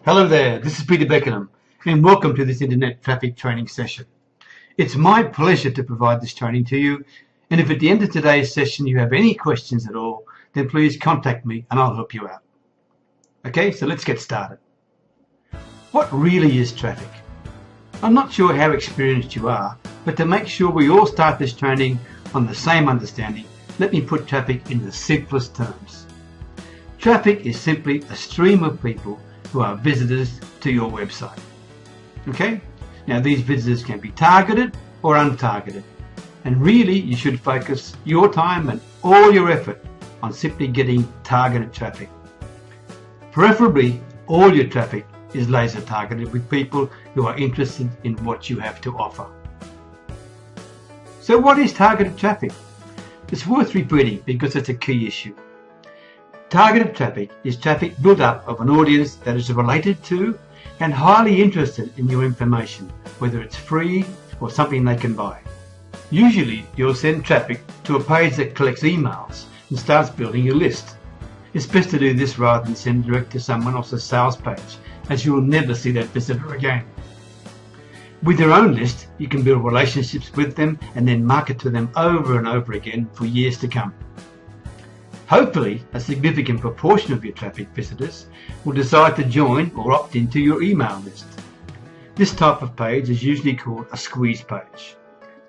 Hello there, this is Peter Beckenham and welcome to this internet traffic training session. It's my pleasure to provide this training to you, and if at the end of today's session you have any questions at all, then please contact me and I'll help you out. Okay, so let's get started. What really is traffic? I'm not sure how experienced you are, but to make sure we all start this training on the same understanding, let me put traffic in the simplest terms. Traffic is simply a stream of people who are visitors to your website. Okay? Now these visitors can be targeted or untargeted, and really you should focus your time and all your effort on simply getting targeted traffic. Preferably all your traffic is laser targeted with people who are interested in what you have to offer. So what is targeted traffic? It's worth repeating because it's a key issue. Targeted traffic is traffic built up of an audience that is related to and highly interested in your information, whether it's free or something they can buy. Usually you'll send traffic to a page that collects emails and starts building your list. It's best to do this rather than send direct to someone else's sales page, as you will never see that visitor again. With your own list, you can build relationships with them and then market to them over and over again for years to come. Hopefully, a significant proportion of your traffic visitors will decide to join or opt into your email list. This type of page is usually called a squeeze page.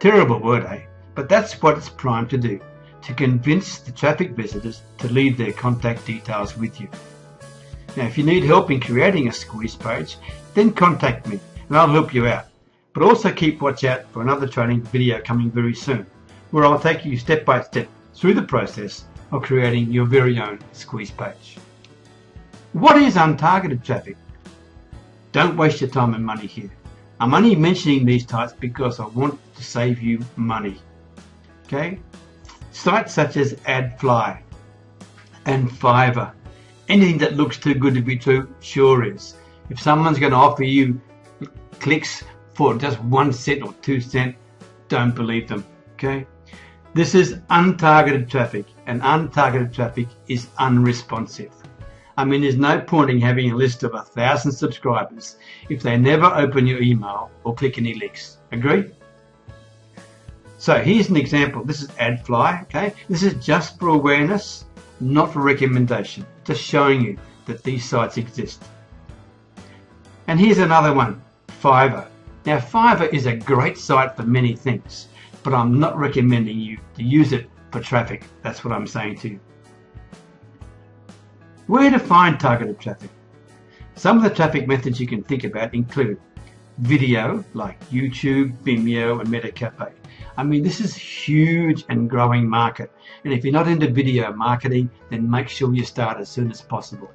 Terrible word, eh? But that's what it's primed to do, to convince the traffic visitors to leave their contact details with you. Now, if you need help in creating a squeeze page, then contact me and I'll help you out. But also keep watch out for another training video coming very soon, where I'll take you step by step through the process of creating your very own squeeze page. What is untargeted traffic? Don't waste your time and money here. I'm only mentioning these types because I want to save you money. Okay? Sites such as AdFly and Fiverr, anything that looks too good to be true sure is. If someone's going to offer you clicks for just 1 cent or 2 cents, don't believe them. Okay? This is untargeted traffic, and untargeted traffic is unresponsive. I mean, there's no point in having a list of 1,000 subscribers if they never open your email or click any links. Agree? So here's an example. This is AdFly. Okay, this is just for awareness, not for recommendation. Just showing you that these sites exist. And here's another one, Fiverr. Now, Fiverr is a great site for many things, but I'm not recommending you to use it for traffic. That's what I'm saying to you. Where to find targeted traffic? Some of the traffic methods you can think about include video, like YouTube, Vimeo, and Metacafe. I mean, this is a huge and growing market, and if you're not into video marketing, then make sure you start as soon as possible.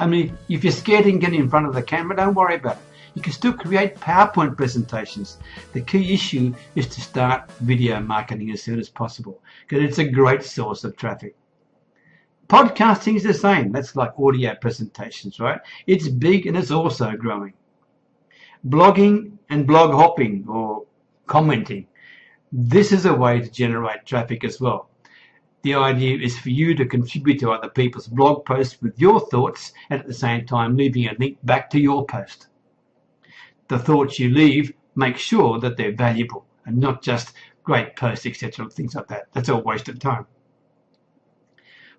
I mean, if you're scared and get in front of the camera, don't worry about it. You can still create PowerPoint presentations. The key issue is to start video marketing as soon as possible, because it's a great source of traffic. Podcasting is the same. That's like audio presentations, right? It's big and it's also growing. Blogging and blog hopping or commenting. This is a way to generate traffic as well. The idea is for you to contribute to other people's blog posts with your thoughts and at the same time leaving a link back to your post. The thoughts you leave, make sure that they're valuable and not just great posts, etc., things like that. That's all waste of time.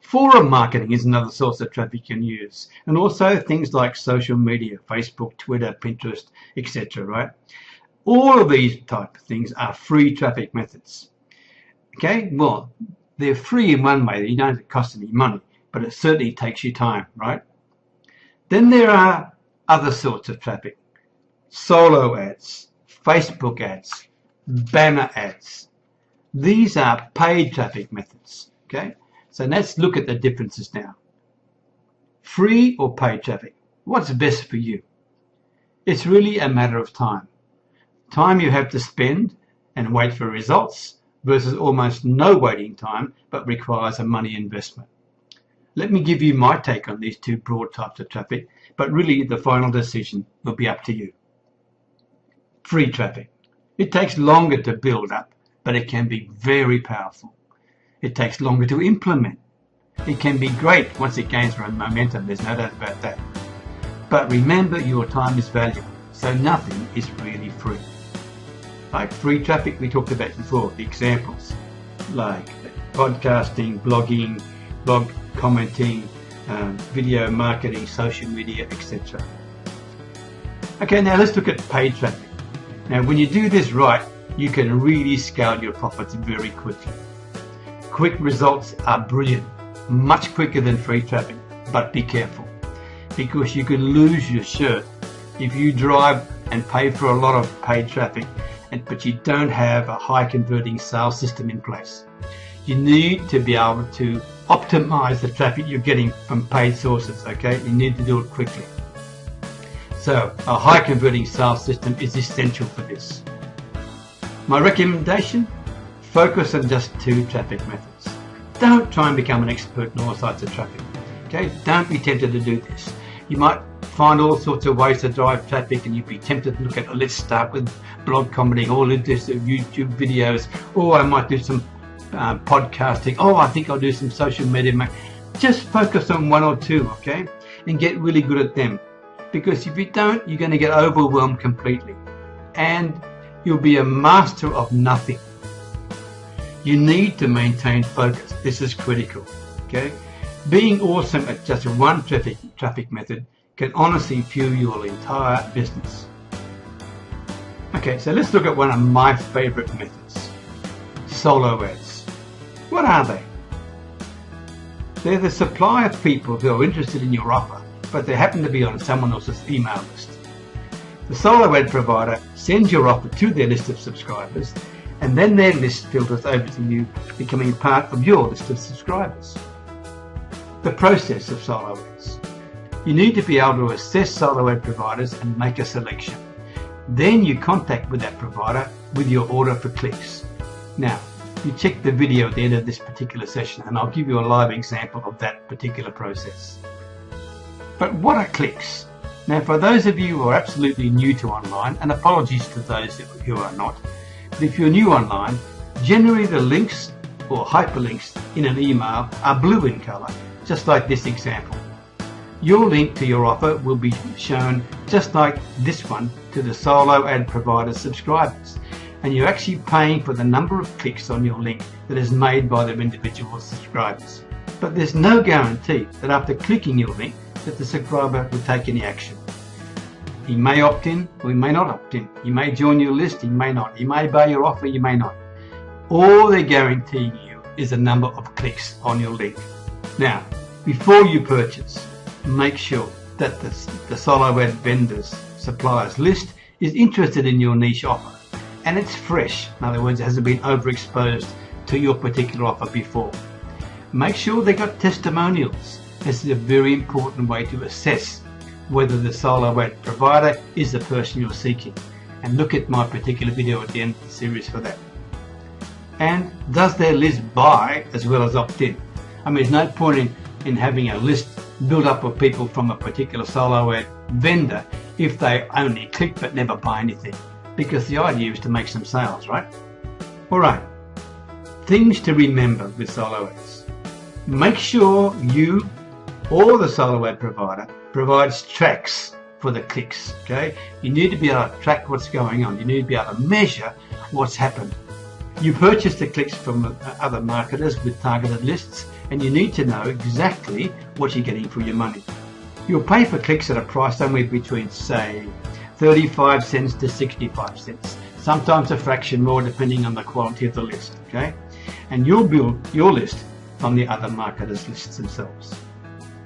Forum marketing is another source of traffic you can use, and also things like social media, Facebook, Twitter, Pinterest, etc., right? All of these type of things are free traffic methods. Okay, well, they're free in one way. You don't cost any money, but it certainly takes you time, right? Then there are other sorts of traffic. Solo ads, Facebook ads, banner ads. These are paid traffic methods. Okay, so let's look at the differences now. Free or paid traffic? What's best for you? It's really a matter of time. Time you have to spend and wait for results versus almost no waiting time but requires a money investment. Let me give you my take on these two broad types of traffic, but really the final decision will be up to you. Free traffic. It takes longer to build up, but it can be very powerful. It takes longer to implement. It can be great once it gains momentum, there's no doubt about that. But remember, your time is valuable, so nothing is really free. Like free traffic we talked about before, the examples, like podcasting, blogging, blog commenting, video marketing, social media, etc. Okay, now let's look at paid traffic. Now when you do this right, you can really scale your profits very quickly. Quick results are brilliant, much quicker than free traffic, but be careful, because you can lose your shirt if you drive and pay for a lot of paid traffic but you don't have a high converting sales system in place. You need to be able to optimize the traffic you're getting from paid sources, okay? You need to do it quickly. So a high converting sales system is essential for this. My recommendation, focus on just 2 traffic methods. Don't try and become an expert in all sides of traffic, okay? Don't be tempted to do this. You might find all sorts of ways to drive traffic, and you'd be tempted to look at, let's start with blog commenting, or let's do some YouTube videos, or I might do some podcasting, I think I'll do some social media. Just focus on 1 or 2, okay, and get really good at them, because if you don't, you're going to get overwhelmed completely and you'll be a master of nothing. You need to maintain focus. This is critical, okay? Being awesome at just one traffic method can honestly fuel your entire business. Okay, so let's look at one of my favorite methods, solo ads. What are they? They're the supply of people who are interested in your offer, but they happen to be on someone else's email list. The solo ad provider sends your offer to their list of subscribers, and then their list filters over to you, becoming part of your list of subscribers. The process of solo ads. You need to be able to assess solo ad providers and make a selection. Then you contact with that provider with your order for clicks. Now, you check the video at the end of this particular session and I'll give you a live example of that particular process. But what are clicks? Now, for those of you who are absolutely new to online, and apologies to those who are not, but if you're new online, generally the links or hyperlinks in an email are blue in color, just like this example. Your link to your offer will be shown just like this one to the solo ad provider subscribers, and you're actually paying for the number of clicks on your link that is made by the individual subscribers. But there's no guarantee that after clicking your link that the subscriber will take any action. He may opt in or he may not opt in. He may join your list, he may not. He may buy your offer, you may not. All they're guaranteeing you is a number of clicks on your link. Now, before you purchase, make sure that the solo ad vendor's suppliers list is interested in your niche offer and it's fresh. In other words, it hasn't been overexposed to your particular offer before. Make sure they got testimonials. This is a very important way to assess whether the solo ad provider is the person you're seeking. And look at my particular video at the end of the series for that. And does their list buy as well as opt in? I mean, there's no point in having a list built up of people from a particular solo ad vendor if they only click but never buy anything, because the idea is to make some sales, right? Alright, things to remember with solo ads. Make sure you or the solo ad provider provides tracks for the clicks, okay? You need to be able to track what's going on. You need to be able to measure what's happened. You purchase the clicks from other marketers with targeted lists, and you need to know exactly what you're getting for your money. You'll pay for clicks at a price somewhere between, say, 35 cents to 65 cents, sometimes a fraction more depending on the quality of the list, okay? And you'll build your list from the other marketers' lists themselves.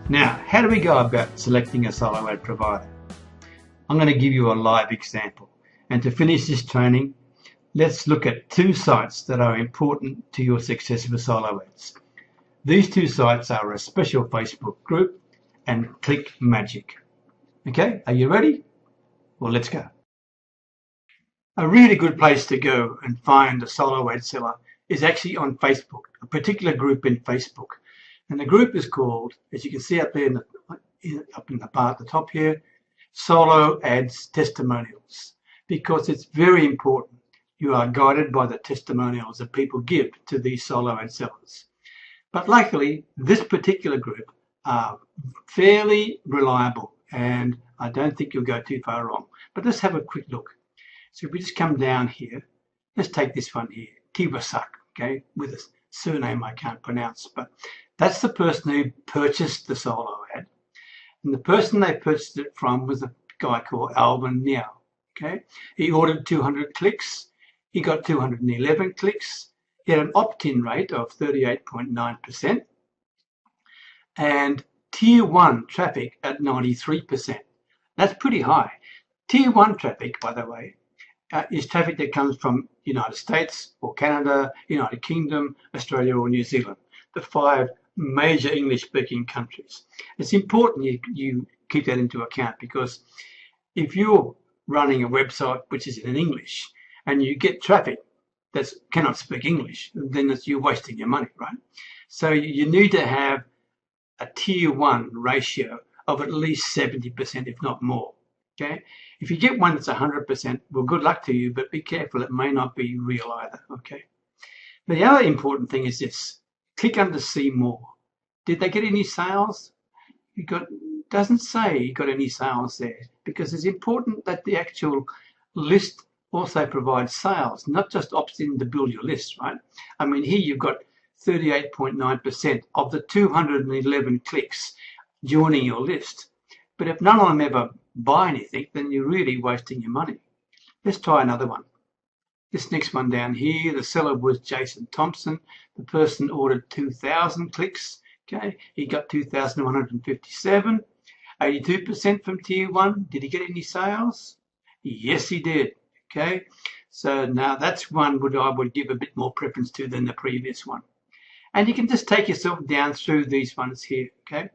Now, how do we go about selecting a solo ad provider? I'm going to give you a live example. And to finish this training, let's look at 2 sites that are important to your success with solo ads. These 2 sites are a special Facebook group and Click Magic. Okay, are you ready? Well, let's go. A really good place to go and find a solo ad seller is actually on Facebook, a particular group in Facebook. And the group is called, as you can see up there up in the bar at the top here, Solo Ads Testimonials, because it's very important you are guided by the testimonials that people give to these solo ad sellers. But luckily, this particular group are fairly reliable and I don't think you'll go too far wrong. But let's have a quick look. So if we just come down here, let's take this one here, Tiwasak, okay, with a surname I can't pronounce, but that's the person who purchased the solo ad. And the person they purchased it from was a guy called Alvin Niao, okay. He ordered 200 clicks. He got 211 clicks. He had an opt-in rate of 38.9% and tier 1 traffic at 93%. That's pretty high. Tier 1 traffic, by the way, is traffic that comes from United States or Canada, United Kingdom, Australia or New Zealand, the 5 major English-speaking countries. It's important you keep that into account, because if you're running a website which is in English and you get traffic that cannot speak English, then you're wasting your money, right? So you need to have a tier 1 ratio of at least 70%, if not more. Okay, if you get one that's 100%, well, good luck to you, but be careful, it may not be real either. Okay, but the other important thing is this: click under see more. Did they get any sales? Doesn't say you got any sales there, because it's important that the actual list also provides sales, not just opts in to build your list, right? I mean, here you've got 38.9% of the 211 clicks joining your list. But if none of them ever buy anything, then you're really wasting your money. Let's try another one. This next one down here, the seller was Jason Thompson. The person ordered 2,000 clicks. Okay, he got 2,157. 82% from tier 1. Did he get any sales? Yes, he did. Okay, so now that's one I would give a bit more preference to than the previous one. And you can just take yourself down through these ones here. Okay.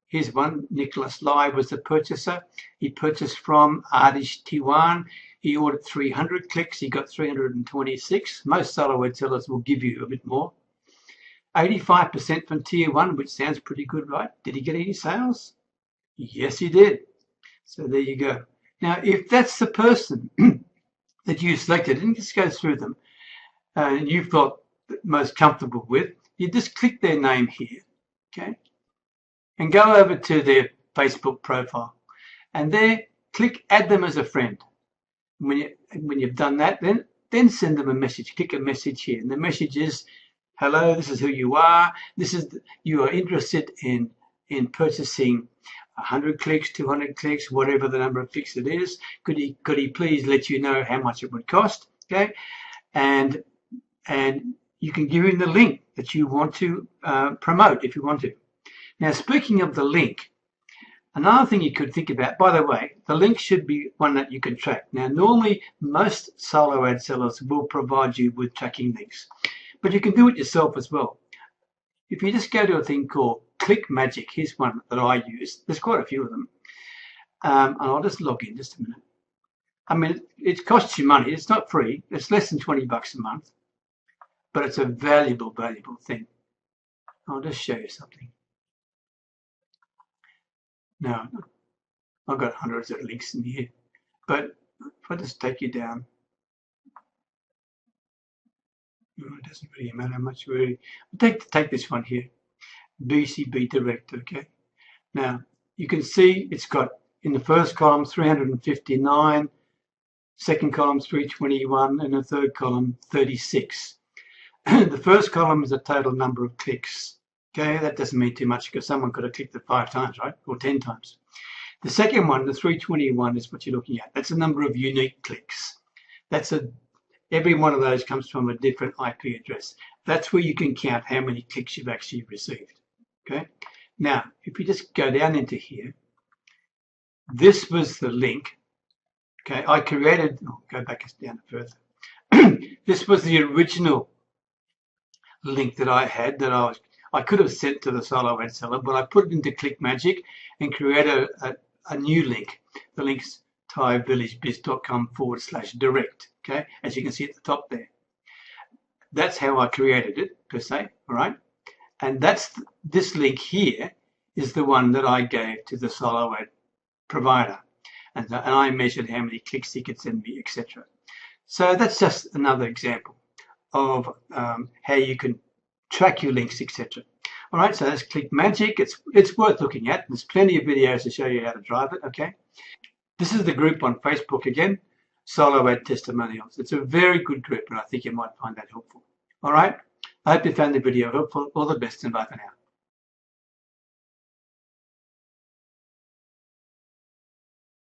Here's one. Nicholas Lai was the purchaser. He purchased from Ardish Tiwan. He ordered 300 clicks. He got 326. Most solo web sellers will give you a bit more. 85% from tier 1, which sounds pretty good, right? Did he get any sales? Yes, he did. So there you go. Now, if that's the person that you selected, and just go through them, and you felt most comfortable with, you just click their name here, okay? And go over to their Facebook profile, and there click add them as a friend. When you've done that, then send them a message. Click a message here, and the message is, hello, this is who you are. You are interested in purchasing 100 clicks, 200 clicks, whatever the number of clicks it is. Could he please let you know how much it would cost? Okay, and you can give him the link that you want to promote if you want to. Now, speaking of the link, another thing you could think about, by the way, the link should be one that you can track. Now, normally, most solo ad sellers will provide you with tracking links, but you can do it yourself as well. If you just go to a thing called Click Magic, here's one that I use. There's quite a few of them. And I'll just log in just a minute. I mean, it costs you money. It's not free. It's less than $20 a month, but it's a valuable thing. I'll just show you something. Now, I've got hundreds of links in here, but if I just take you down, it doesn't really matter much really. Take this one here, BCB Direct, okay? Now, you can see it's got in the first column 359, second column 321, and the third column 36. The first column is the total number of clicks. Okay, that doesn't mean too much because someone could have clicked it 5 times, right? Or 10 times. The second one, the 321, is what you're looking at. That's the number of unique clicks. Every one of those comes from a different IP address. That's where you can count how many clicks you've actually received. Okay. Now, if you just go down into here, this was the link. Okay, I created. Go back down further. This was the original link that I had that I could have sent to the solo ad seller, but I put it into Click Magic and created a new link. The link's thaivillagebiz.com/direct. Okay, as you can see at the top there. That's how I created it, per se, all right? And this link here is the one that I gave to the solo ad provider. And I measured how many clicks he could send me, etc. So that's just another example of how you can track your links, etc. All right, so that's Click Magic. It's worth looking at. There's plenty of videos to show you how to drive it. Okay. This is the group on Facebook again, Solo Ad Testimonials. It's a very good group, and I think you might find that helpful. All right. I hope you found the video helpful. All the best and bye for now.